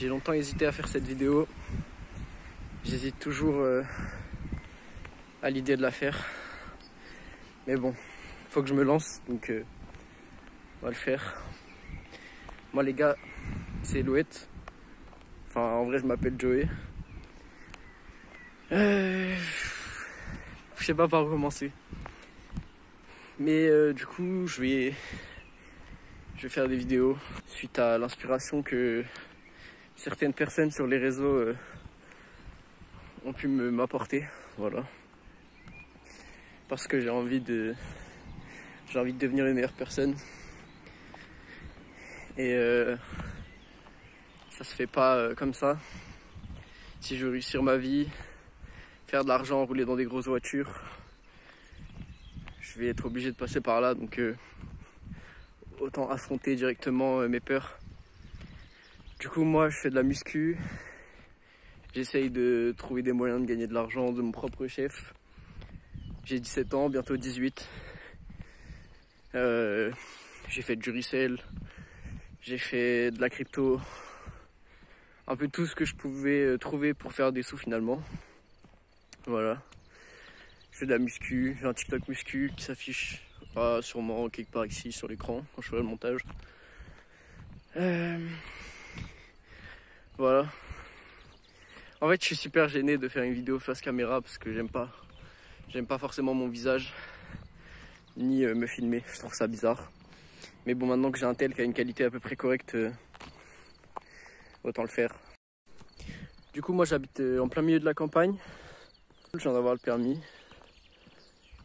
J'ai longtemps hésité à faire cette vidéo. J'hésite toujours à l'idée de la faire. Mais bon, faut que je me lance, donc on va le faire. Moi les gars, c'est Louette. Enfin, en vrai, je m'appelle Joey. Je sais pas par où commencer. Mais du coup, je vais faire des vidéos suite à l'inspiration que certaines personnes sur les réseaux ont pu m'apporter. Voilà. Parce que j'ai envie de devenir une meilleure personne. Et ça se fait pas comme ça. Si je veux réussir ma vie, faire de l'argent, rouler dans des grosses voitures, je vais être obligé de passer par là. Donc autant affronter directement mes peurs. Du coup, moi, je fais de la muscu. J'essaye de trouver des moyens de gagner de l'argent de mon propre chef. J'ai 17 ans, bientôt 18. J'ai fait du resell. J'ai fait de la crypto. Un peu tout ce que je pouvais trouver pour faire des sous finalement. Voilà. Je fais de la muscu. J'ai un TikTok muscu qui s'affiche sûrement quelque part ici sur l'écran quand je ferai le montage. Voilà. En fait, je suis super gêné de faire une vidéo face caméra parce que j'aime pas forcément mon visage ni me filmer. Je trouve ça bizarre. Mais bon, maintenant que j'ai un tel qui a une qualité à peu près correcte, autant le faire. Du coup, moi j'habite en plein milieu de la campagne. Je viens d'avoir le permis.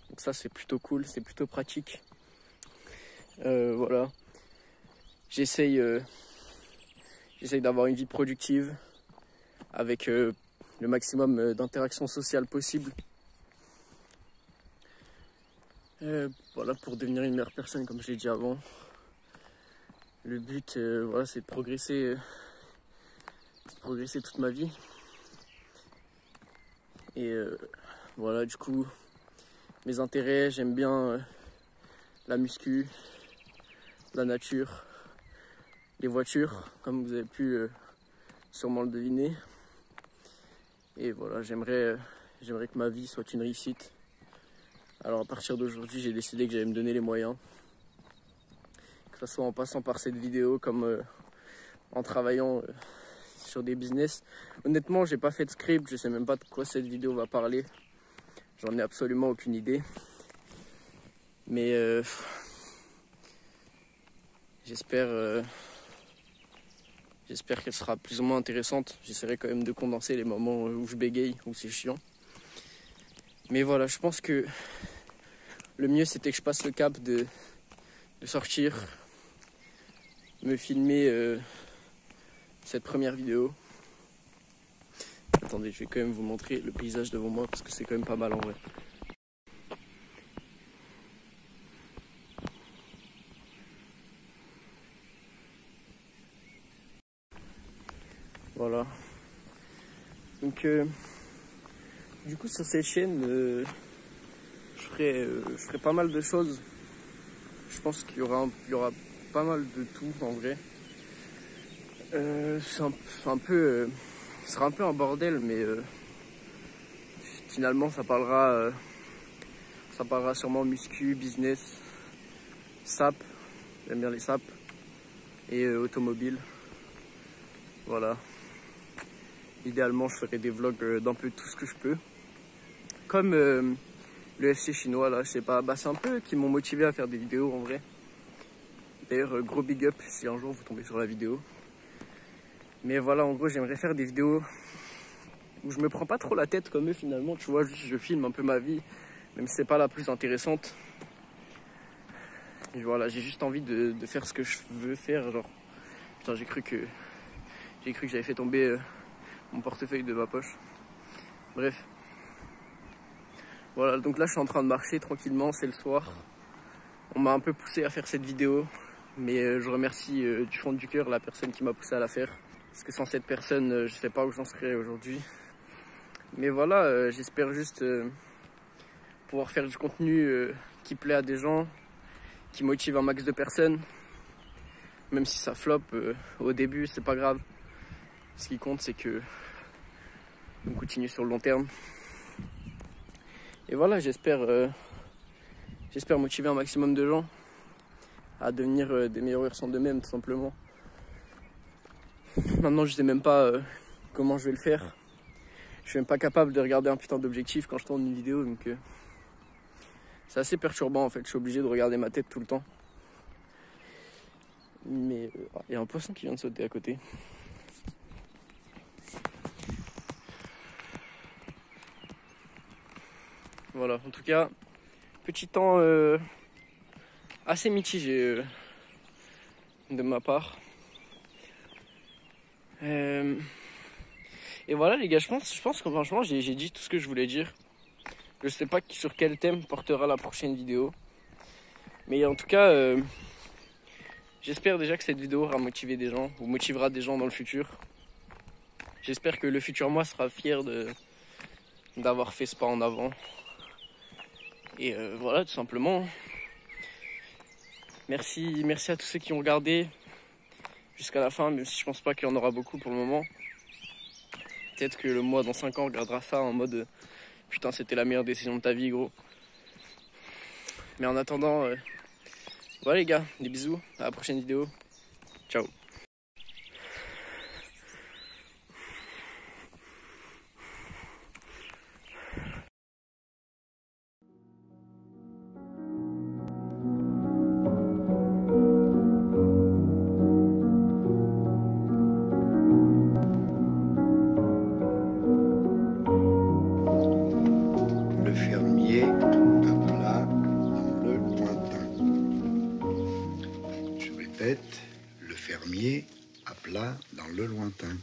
Donc ça c'est plutôt cool, c'est plutôt pratique. Voilà. J'essaye d'avoir une vie productive avec le maximum d'interactions sociales possible. Voilà, pour devenir une meilleure personne comme je l'ai dit avant. Le but voilà, c'est de progresser toute ma vie. Et voilà, du coup, mes intérêts, j'aime bien la muscu, la nature, les voitures, comme vous avez pu sûrement le deviner. Et voilà, j'aimerais que ma vie soit une réussite. Alors à partir d'aujourd'hui, j'ai décidé que j'allais me donner les moyens. Que ce soit en passant par cette vidéo comme en travaillant sur des business. Honnêtement, j'ai pas fait de script, je sais même pas de quoi cette vidéo va parler. J'en ai absolument aucune idée. Mais j'espère qu'elle sera plus ou moins intéressante. J'essaierai quand même de condenser les moments où je bégaye, où c'est chiant. Mais voilà, je pense que le mieux c'était que je passe le cap de sortir, me filmer cette première vidéo. Attendez, je vais quand même vous montrer le paysage devant moi parce que c'est quand même pas mal en vrai. Voilà. Donc du coup sur cette chaîne je ferai pas mal de choses. Je pense qu'il y aura pas mal de tout en vrai. C'est un peu ce sera un peu un bordel, mais finalement ça parlera sûrement muscu, business, sap, j'aime bien les sap, et automobile. Voilà. Idéalement, je ferai des vlogs d'un peu tout ce que je peux. Comme le FC chinois, là, je sais pas, c'est un peu qui m'ont motivé à faire des vidéos en vrai. D'ailleurs, gros big up si un jour vous tombez sur la vidéo. Mais voilà, en gros, j'aimerais faire des vidéos où je me prends pas trop la tête comme eux finalement, tu vois, juste je filme un peu ma vie, même si c'est pas la plus intéressante. Et voilà, j'ai juste envie de faire ce que je veux faire, genre. Putain, j'ai cru que j'avais fait tomber mon portefeuille de ma poche. Bref. Voilà, donc là je suis en train de marcher tranquillement, c'est le soir. On m'a un peu poussé à faire cette vidéo, mais je remercie du fond du cœur la personne qui m'a poussé à la faire. Parce que sans cette personne, je sais pas où j'en serais aujourd'hui. Mais voilà, j'espère juste pouvoir faire du contenu qui plaît à des gens, qui motive un max de personnes. Même si ça flop au début, c'est pas grave. Ce qui compte, c'est que on continue sur le long terme. Et voilà, j'espère motiver un maximum de gens à devenir des meilleurs versions d'eux-mêmes, tout simplement. Maintenant, je sais même pas comment je vais le faire. Je suis même pas capable de regarder un putain d'objectif quand je tourne une vidéo, donc c'est assez perturbant en fait. Je suis obligé de regarder ma tête tout le temps. Mais il y a un poisson qui vient de sauter à côté. Voilà, en tout cas, petit temps assez mitigé de ma part. Et voilà les gars, je pense que franchement j'ai dit tout ce que je voulais dire. Je sais pas sur quel thème portera la prochaine vidéo. Mais en tout cas, j'espère déjà que cette vidéo aura motivé des gens, ou motivera des gens dans le futur. J'espère que le futur moi sera fier d'avoir fait ce pas en avant. Et voilà, tout simplement. Merci à tous ceux qui ont regardé jusqu'à la fin, même si je pense pas qu'il y en aura beaucoup pour le moment. Peut-être que le mois dans 5 ans regardera ça en mode putain, c'était la meilleure décision de ta vie, gros. Mais en attendant, voilà les gars, des bisous, à la prochaine vidéo. Ciao. Le fermier appela dans le lointain. Je répète, le fermier appela dans le lointain.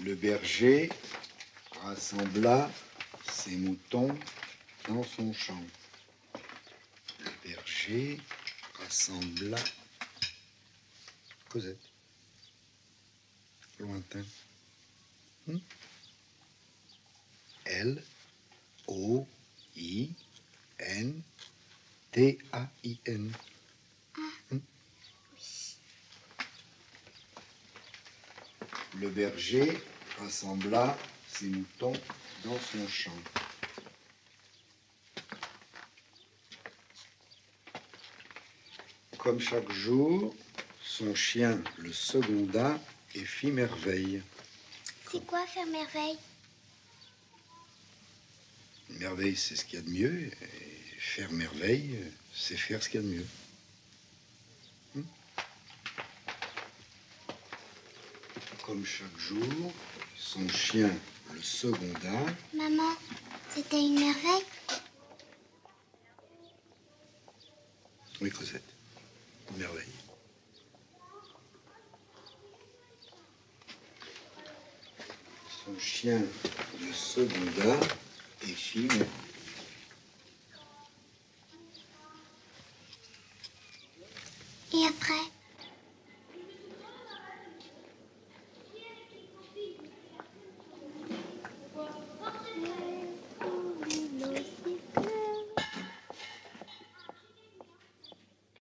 Le berger rassembla ses moutons dans son champ. Le berger rassembla Cosette. Lointain. L-O-I-N-T-A-I-N. Le berger rassembla ses moutons dans son champ. Comme chaque jour, son chien le seconda et fit merveille. C'est quoi faire merveille? Merveille, c'est ce qu'il y a de mieux. Et faire merveille, c'est faire ce qu'il y a de mieux. Comme chaque jour, son chien le seconda. Maman, c'était une merveille? Oui, Cosette, une merveille. Son chien le seconda et fit merveille. Et après?